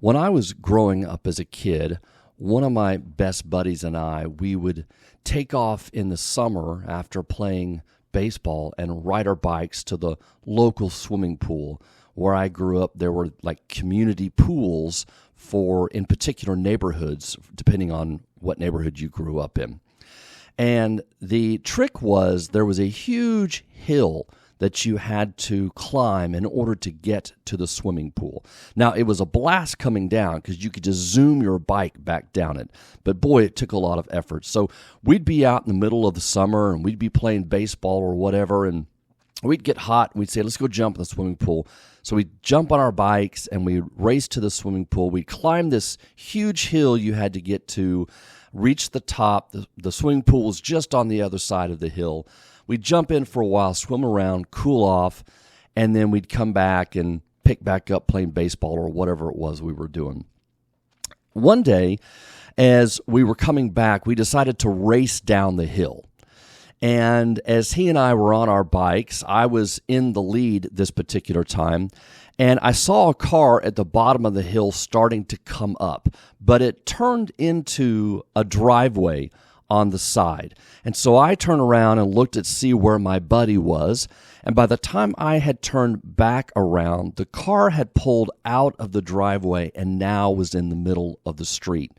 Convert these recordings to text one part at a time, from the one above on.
When I was growing up as a kid, one of my best buddies and we would take off in the summer after playing baseball and ride our bikes to the local swimming pool. Where I grew up, there were like community pools for, in particular, neighborhoods, depending on what neighborhood you grew up in. And the trick was there was a huge hill that you had to climb in order to get to the swimming pool. Now, it was a blast coming down because you could just zoom your bike back down it. But boy, it took a lot of effort. So we'd be out in the middle of the summer and we'd be playing baseball or whatever, and we'd get hot and we'd say, let's go jump in the swimming pool. So we'd jump on our bikes and we'd race to the swimming pool. We'd climb this huge hill you had to get to, reach the top. The swimming pool was just on the other side of the hill. We'd jump in for a while, swim around, cool off, and then we'd come back and pick back up playing baseball or whatever it was we were doing. One day, as we were coming back, we decided to race down the hill. And as he and I were on our bikes, I was in the lead this particular time, and I saw a car at the bottom of the hill starting to come up, but it turned into a driveway on the side. And so I turned around and looked to see where my buddy was, and by the time I had turned back around, the car had pulled out of the driveway and now was in the middle of the street.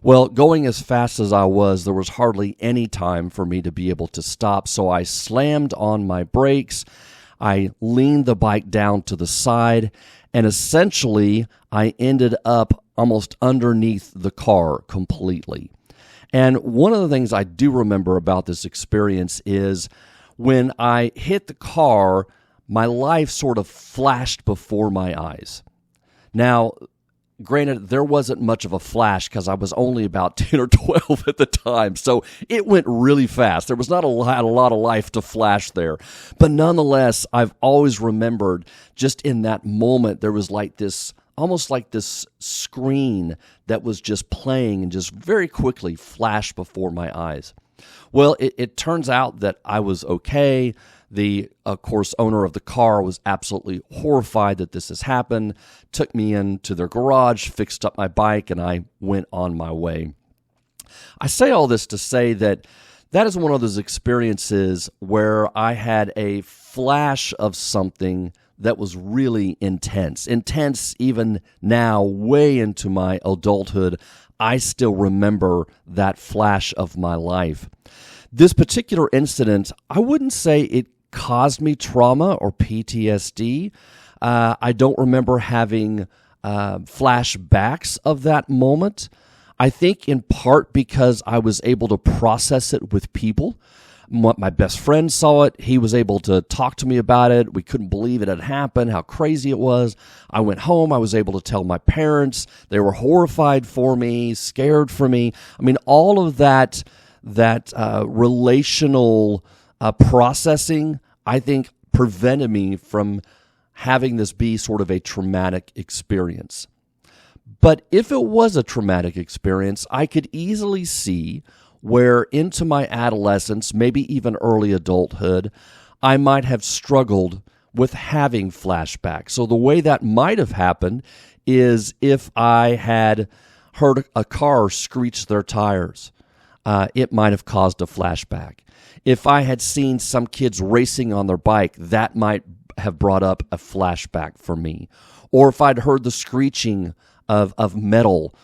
Well, going as fast as I was, there was hardly any time for me to be able to stop, so I slammed on my brakes. I leaned the bike down to the side, and essentially I ended up almost underneath the car completely. And one of the things I do remember about this experience is when I hit the car, my life sort of flashed before my eyes. Now, granted, there wasn't much of a flash because I was only about 10 or 12 at the time, so it went really fast. There was not a lot of life to flash there. But nonetheless, I've always remembered just in that moment, there was like this, almost like this screen that was just playing and just very quickly flashed before my eyes. Well, it turns out that I was okay. The, of course, owner of the car was absolutely horrified that this has happened, took me into their garage, fixed up my bike, and I went on my way. I say all this to say that is one of those experiences where I had a flash of something that was really intense even now, way into my adulthood. I still remember that flash of my life. This particular incident, I wouldn't say it caused me trauma or PTSD. I don't remember having flashbacks of that moment. I think in part because I was able to process it with people. My best friend saw it. He was able to talk to me about it. We couldn't believe it had happened, how crazy it was. I went home. I was able to tell my parents. They were horrified for me, scared for me. I mean, all of that relational processing, I think, prevented me from having this be sort of a traumatic experience. But if it was a traumatic experience, I could easily see where into my adolescence, maybe even early adulthood, I might have struggled with having flashbacks. So the way that might have happened is if I had heard a car screech their tires, it might have caused a flashback. If I had seen some kids racing on their bike, that might have brought up a flashback for me. Or if I'd heard the screeching of metal,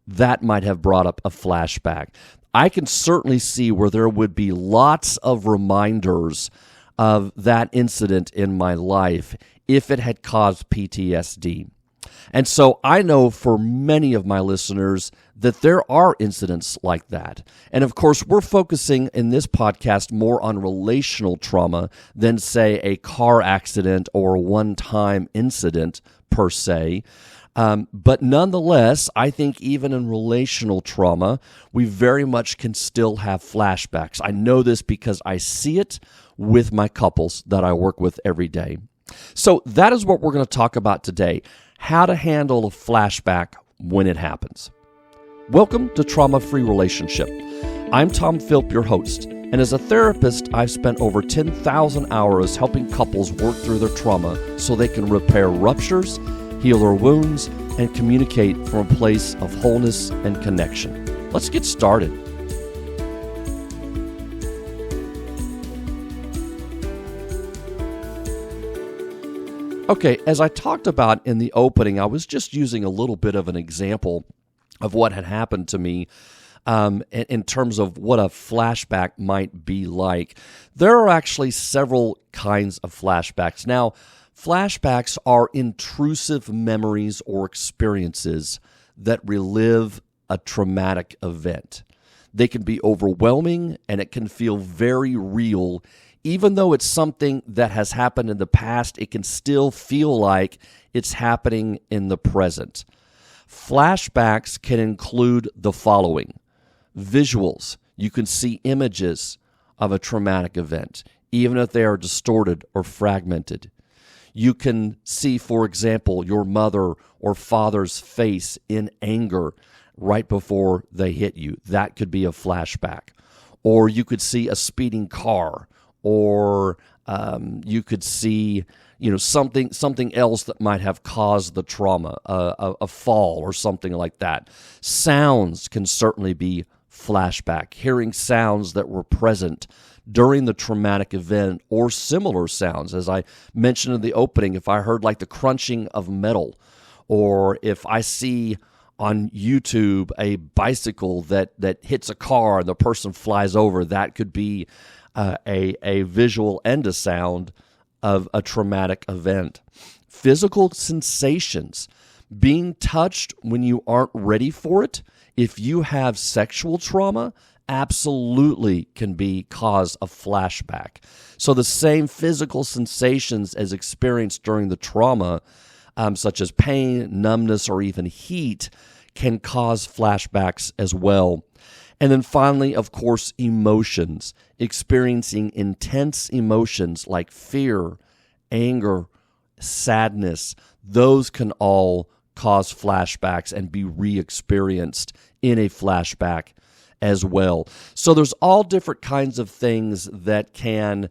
that might have brought up a flashback. I can certainly see where there would be lots of reminders of that incident in my life if it had caused PTSD. And so I know for many of my listeners that there are incidents like that. And of course, we're focusing in this podcast more on relational trauma than, say, a car accident or a one-time incident per se. But nonetheless, I think even in relational trauma, we very much can still have flashbacks. I know this because I see it with my couples that I work with every day. So that is what we're going to talk about today, how to handle a flashback when it happens. Welcome to Trauma-Free Relationship. I'm Tom Philp, your host, and as a therapist, I've spent over 10,000 hours helping couples work through their trauma so they can repair ruptures, heal their wounds, and communicate from a place of wholeness and connection. Let's get started. Okay, as I talked about in the opening, I was just using a little bit of an example of what had happened to me in terms of what a flashback might be like. There are actually several kinds of flashbacks. Now, flashbacks are intrusive memories or experiences that relive a traumatic event. They can be overwhelming and it can feel very real. Even though it's something that has happened in the past, it can still feel like it's happening in the present. Flashbacks can include the following: visuals. You can see images of a traumatic event, even if they are distorted or fragmented. You can see, for example, your mother or father's face in anger right before they hit you. That could be a flashback. Or you could see a speeding car, or you could see, something else that might have caused the trauma, a fall or something like that. Sounds can certainly be flashback. Hearing sounds that were present during the traumatic event, or similar sounds. As I mentioned in the opening, if I heard like the crunching of metal, or if I see on YouTube a bicycle that hits a car and the person flies over, that could be a visual and a sound of a traumatic event. Physical sensations, being touched when you aren't ready for it. If you have sexual trauma, absolutely can be cause of flashback. So the same physical sensations as experienced during the trauma, such as pain, numbness, or even heat, can cause flashbacks as well. And then finally, of course, emotions. Experiencing intense emotions like fear, anger, sadness, those can all cause flashbacks and be re-experienced in a flashback as well. So there's all different kinds of things that can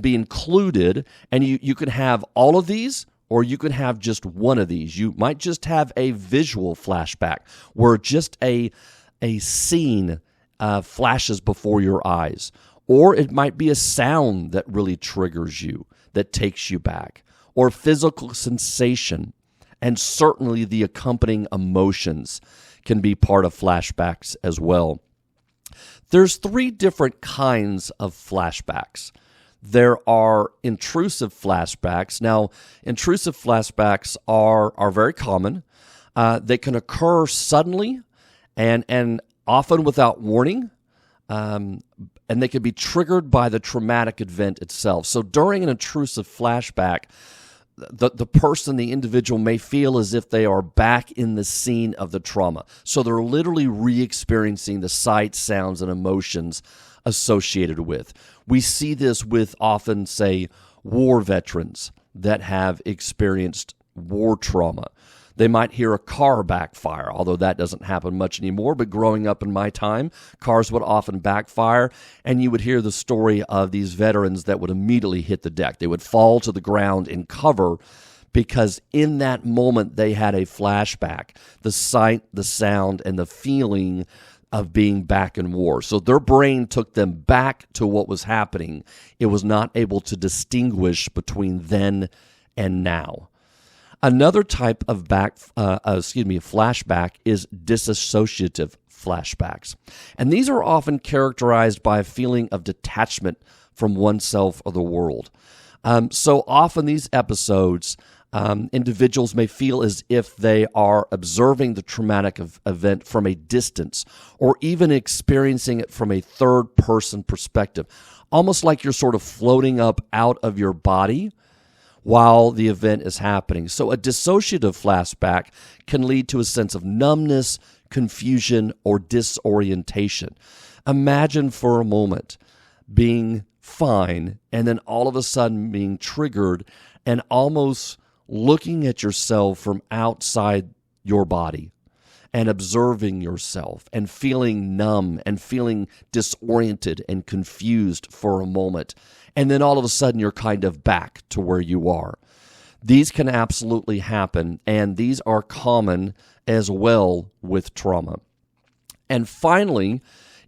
be included, and you can have all of these, or you can have just one of these. You might just have a visual flashback where just a scene flashes before your eyes. Or it might be a sound that really triggers you, that takes you back. Or physical sensation, and certainly the accompanying emotions can be part of flashbacks as well. There's three different kinds of flashbacks. There are intrusive flashbacks. Now, intrusive flashbacks are very common. They can occur suddenly and often without warning, and they can be triggered by the traumatic event itself. So during an intrusive flashback, the individual may feel as if they are back in the scene of the trauma. So they're literally re-experiencing the sights, sounds, and emotions associated with. We see this with often, say, war veterans that have experienced war trauma. They might hear a car backfire, although that doesn't happen much anymore. But growing up in my time, cars would often backfire, and you would hear the story of these veterans that would immediately hit the deck. They would fall to the ground in cover because in that moment they had a flashback, the sight, the sound, and the feeling of being back in war. So their brain took them back to what was happening. It was not able to distinguish between then and now. Another type of flashback is dissociative flashbacks. And these are often characterized by a feeling of detachment from oneself or the world. So often these episodes, individuals may feel as if they are observing the traumatic event from a distance, or even experiencing it from a third-person perspective, almost like you're sort of floating up out of your body while the event is happening. So a dissociative flashback can lead to a sense of numbness, confusion, or disorientation. Imagine for a moment being fine and then all of a sudden being triggered and almost looking at yourself from outside your body and observing yourself and feeling numb and feeling disoriented and confused for a moment. And then all of a sudden you're kind of back to where you are. These can absolutely happen, and these are common as well with trauma. And finally,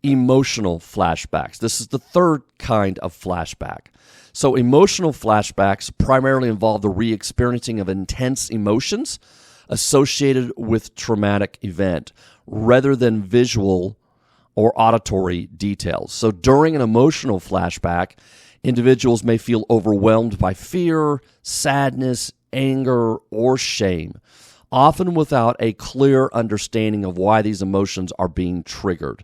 emotional flashbacks. This is the third kind of flashback. So emotional flashbacks primarily involve the re-experiencing of intense emotions associated with traumatic event rather than visual or auditory details. So during an emotional flashback, individuals may feel overwhelmed by fear, sadness, anger, or shame, often without a clear understanding of why these emotions are being triggered.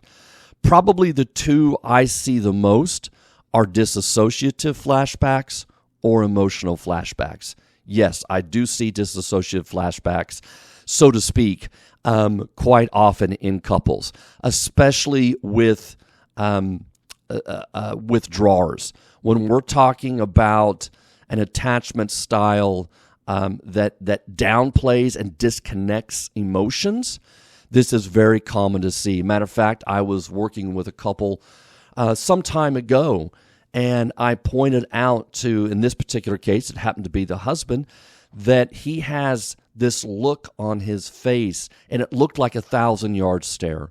Probably the two I see the most are dissociative flashbacks or emotional flashbacks. Yes, I do see dissociative flashbacks, so to speak, quite often in couples, especially with withdrawers. When we're talking about an attachment style that downplays and disconnects emotions, this is very common to see. Matter of fact, I was working with a couple some time ago, and I pointed out to, in this particular case, it happened to be the husband, that he has this look on his face, and it looked like a 1,000-yard stare.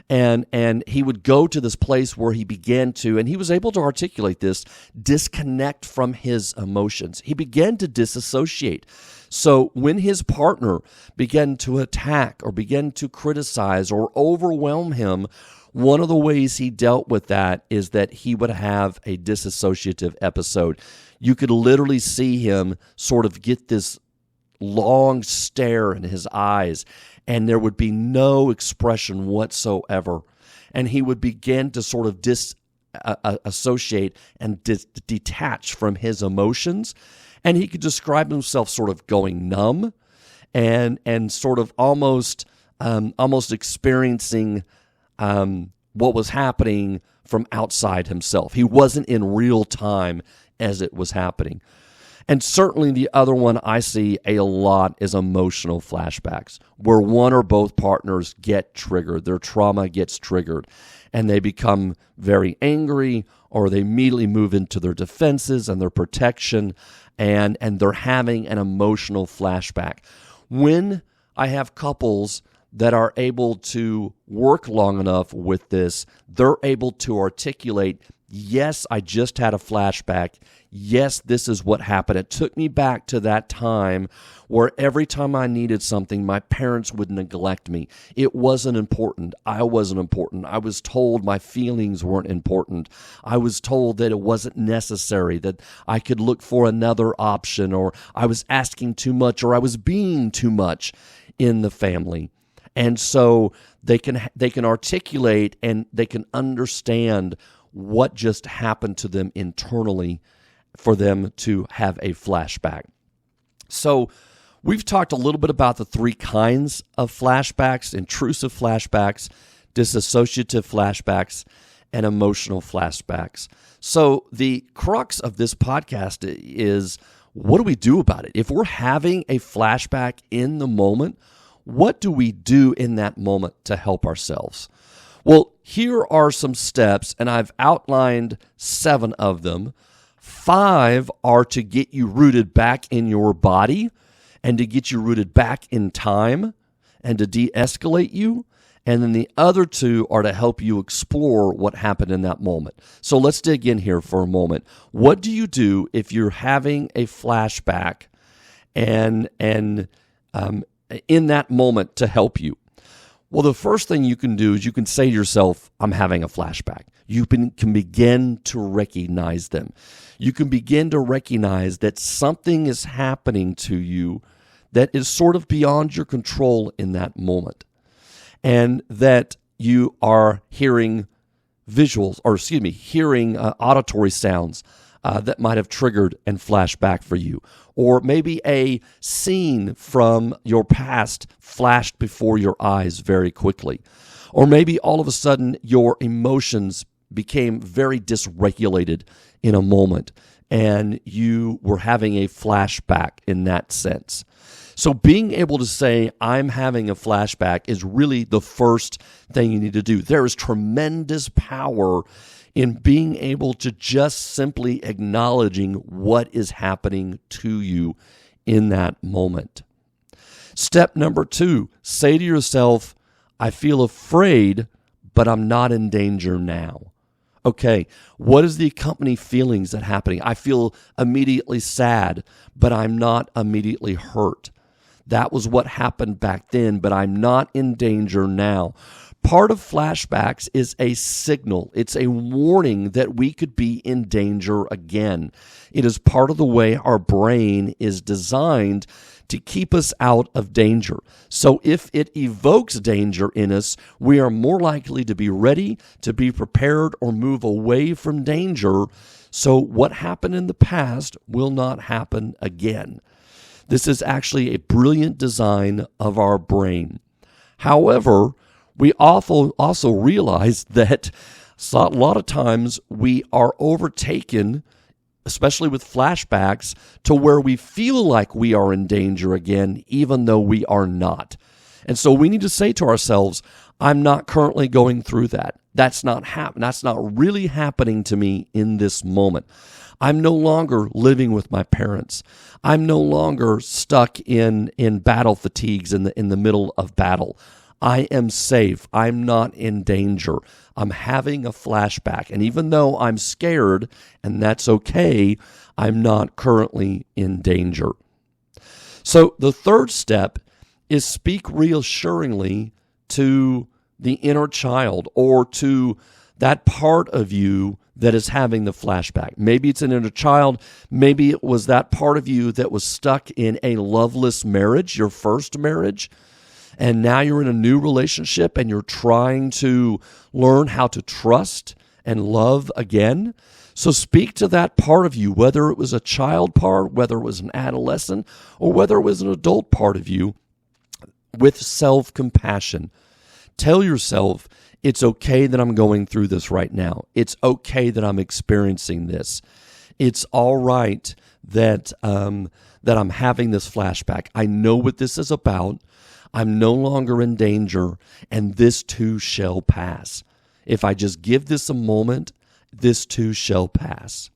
And he would go to this place where he began to, and he was able to articulate this, disconnect from his emotions. He began to disassociate. So when his partner began to attack or began to criticize or overwhelm him, one of the ways he dealt with that is that he would have a dissociative episode. You could literally see him sort of get this long stare in his eyes, and there would be no expression whatsoever. And he would begin to sort of disassociate and detach from his emotions. And he could describe himself sort of going numb and sort of almost experiencing what was happening from outside himself. He wasn't in real time as it was happening. And certainly the other one I see a lot is emotional flashbacks, where one or both partners get triggered. Their trauma gets triggered, and they become very angry, or they immediately move into their defenses and their protection, and they're having an emotional flashback. When I have couples that are able to work long enough with this, they're able to articulate, yes, I just had a flashback. Yes, this is what happened. It took me back to that time where every time I needed something, my parents would neglect me. It wasn't important. I wasn't important. I was told my feelings weren't important. I was told that it wasn't necessary, that I could look for another option, or I was asking too much, or I was being too much in the family. And so they can articulate and they can understand what just happened to them internally for them to have a flashback. So we've talked a little bit about the three kinds of flashbacks: intrusive flashbacks, dissociative flashbacks, and emotional flashbacks. So the crux of this podcast is, what do we do about it? If we're having a flashback in the moment, what do we do in that moment to help ourselves? Well, here are some steps, and I've outlined 7 of them. 5 are to get you rooted back in your body and to get you rooted back in time and to de-escalate you. And then the other 2 are to help you explore what happened in that moment. So let's dig in here for a moment. What do you do if you're having a flashback and in that moment to help you? Well, the first thing you can do is you can say to yourself, I'm having a flashback. You can begin to recognize them. You can begin to recognize that something is happening to you that is sort of beyond your control in that moment, and that you are hearing hearing auditory sounds that might have triggered and flashed back for you. Or maybe a scene from your past flashed before your eyes very quickly. Or maybe all of a sudden your emotions became very dysregulated in a moment and you were having a flashback in that sense. So being able to say, I'm having a flashback, is really the first thing you need to do. There is tremendous power in being able to just simply acknowledging what is happening to you in that moment. Step number 2, say to yourself, I feel afraid, but I'm not in danger now. Okay, what is the accompanying feelings that happening? I feel immediately sad, but I'm not immediately hurt. That was what happened back then, but I'm not in danger now. Part of flashbacks is a signal. It's a warning that we could be in danger again. It is part of the way our brain is designed to keep us out of danger. So if it evokes danger in us, we are more likely to be ready, to be prepared, or move away from danger. So what happened in the past will not happen again. This is actually a brilliant design of our brain. However, we also realize that a lot of times we are overtaken, especially with flashbacks, to where we feel like we are in danger again, even though we are not. And so we need to say to ourselves, I'm not currently going through that. That's not really happening to me in this moment. I'm no longer living with my parents. I'm no longer stuck in battle fatigues in the middle of battle. I am safe. I'm not in danger. I'm having a flashback. And even though I'm scared, and that's okay, I'm not currently in danger. So the third step is speak reassuringly to the inner child or to that part of you that is having the flashback. Maybe it's an inner child. Maybe it was that part of you that was stuck in a loveless marriage, your first marriage, and now you're in a new relationship and you're trying to learn how to trust and love again. So speak to that part of you, whether it was a child part, whether it was an adolescent, or whether it was an adult part of you, with self-compassion. Tell yourself, it's okay that I'm going through this right now. It's okay that I'm experiencing this. It's all right that I'm having this flashback. I know what this is about. I'm no longer in danger, and this too shall pass. If I just give this a moment, this too shall pass.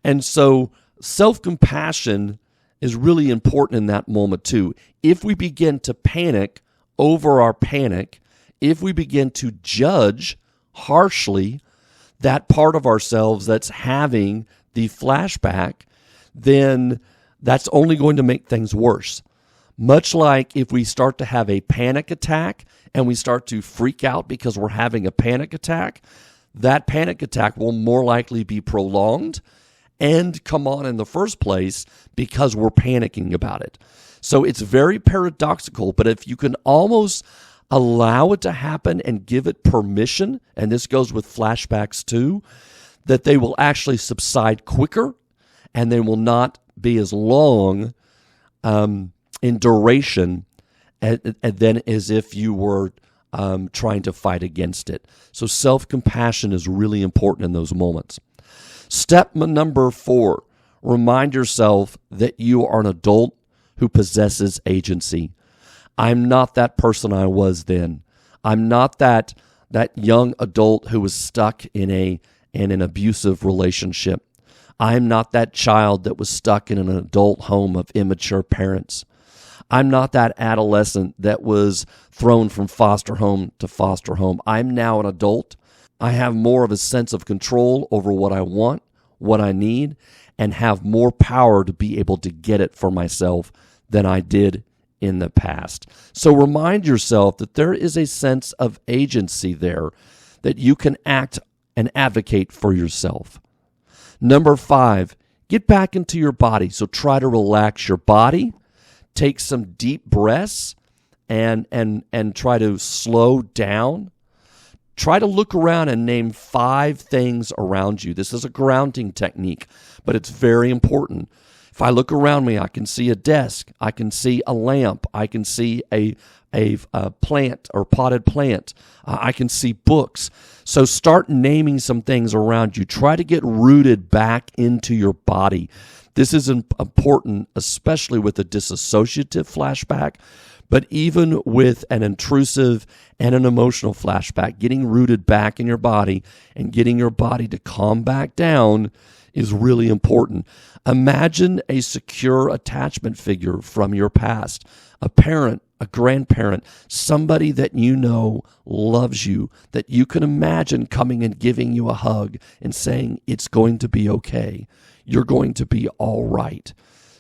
And so self-compassion is really important in that moment too. If we begin to panic over our panic, if we begin to judge harshly that part of ourselves that's having the flashback, then that's only going to make things worse. Much like if we start to have a panic attack and we start to freak out because we're having a panic attack, that panic attack will more likely be prolonged and come on in the first place because we're panicking about it. So it's very paradoxical, but if you can almost allow it to happen and give it permission, and this goes with flashbacks too, that they will actually subside quicker and they will not be as long in duration than as if you were trying to fight against it. So self-compassion is really important in those moments. Step number 4, remind yourself that you are an adult who possesses agency. I'm not that person I was then. I'm not that young adult who was stuck in an abusive relationship. I'm not that child that was stuck in an adult home of immature parents. I'm not that adolescent that was thrown from foster home to foster home. I'm now an adult. I have more of a sense of control over what I want, what I need, and have more power to be able to get it for myself than I did in the past. So remind yourself that there is a sense of agency there, that you can act and advocate for yourself. Number 5, get back into your body. So try to relax your body, take some deep breaths, and try to slow down. Try to look around and name 5 things around you. This is a grounding technique, but it's very important. If I look around me, I can see a desk, I can see a lamp, I can see a plant or potted plant, I can see books. So start naming some things around you. Try to get rooted back into your body. This is important, especially with a dissociative flashback, But even with an intrusive and an emotional flashback, getting rooted back in your body and getting your body to calm back down is really important. Imagine a secure attachment figure from your past, a parent, a grandparent, somebody that you know loves you, that you can imagine coming and giving you a hug and saying, it's going to be okay. You're going to be all right.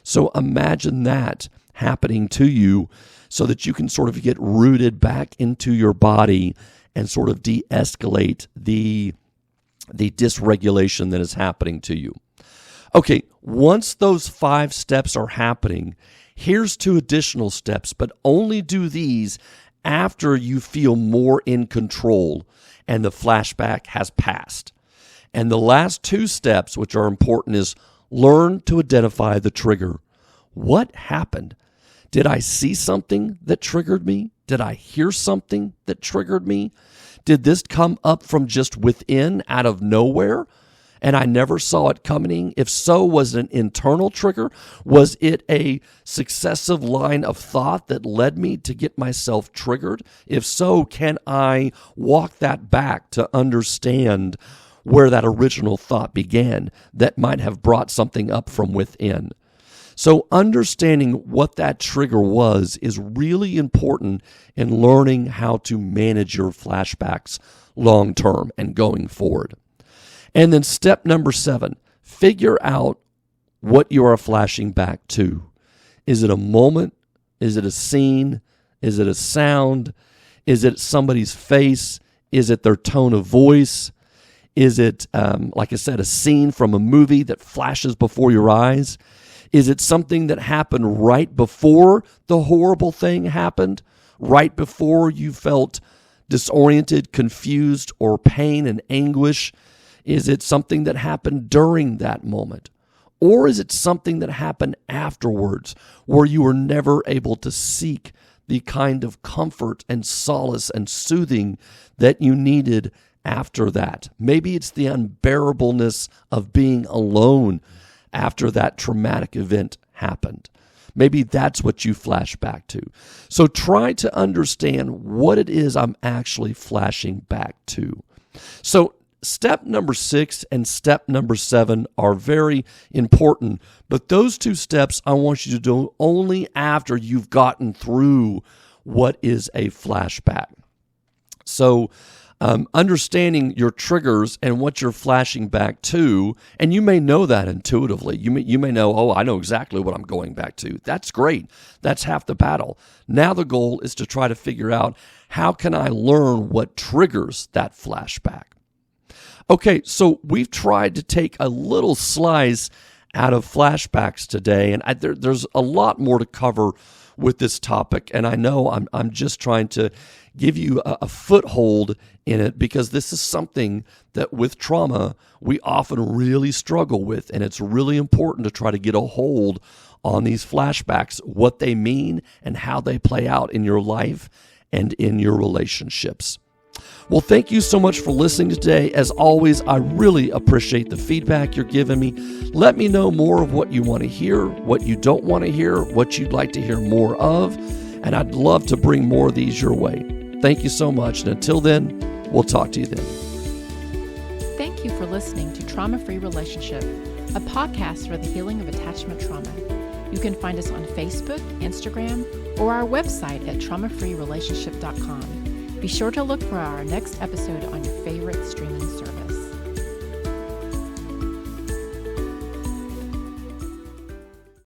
So imagine that happening to you so that you can sort of get rooted back into your body and sort of de-escalate the dysregulation that is happening to you. Okay, once those 5 steps are happening, here's 2 additional steps, but only do these after you feel more in control and the flashback has passed. And the last 2 steps, which are important, is learn to identify the trigger. What happened? Did I see something that triggered me? Did I hear something that triggered me? Did this come up from just within, out of nowhere, and I never saw it coming? If so, was it an internal trigger? Was it a successive line of thought that led me to get myself triggered? If so, can I walk that back to understand where that original thought began that might have brought something up from within? So understanding what that trigger was is really important in learning how to manage your flashbacks long term and going forward. And then step number 7, figure out what you are flashing back to. Is it a moment? Is it a scene? Is it a sound? Is it somebody's face? Is it their tone of voice? Is it, like I said, a scene from a movie that flashes before your eyes? Is it something that happened right before the horrible thing happened? Right before you felt disoriented, confused, or pain and anguish? Is it something that happened during that moment? Or is it something that happened afterwards where you were never able to seek the kind of comfort and solace and soothing that you needed after that? Maybe it's the unbearableness of being alone after that traumatic event happened. Maybe that's what you flash back to. So try to understand what it is I'm actually flashing back to. So step number 6 and step number 7 are very important, but those 2 steps I want you to do only after you've gotten through what is a flashback. So understanding your triggers and what you're flashing back to, and you may know that intuitively. You may know, oh, I know exactly what I'm going back to. That's great. That's half the battle. Now the goal is to try to figure out, how can I learn what triggers that flashback? Okay, so we've tried to take a little slice out of flashbacks today, and there's a lot more to cover with this topic, and I know I'm just trying to give you a foothold in it, because this is something that with trauma we often really struggle with, and it's really important to try to get a hold on these flashbacks, what they mean and how they play out in your life and in your relationships. Well, thank you so much for listening today. As always, I really appreciate the feedback you're giving me. Let me know more of what you want to hear, what you don't want to hear, what you'd like to hear more of, and I'd love to bring more of these your way. Thank you so much, and until then, we'll talk to you then. Thank you for listening to Trauma-Free Relationship, a podcast for the healing of attachment trauma. You can find us on Facebook, Instagram, or our website at traumafreerelationship.com. Be sure to look for our next episode on your favorite streaming service.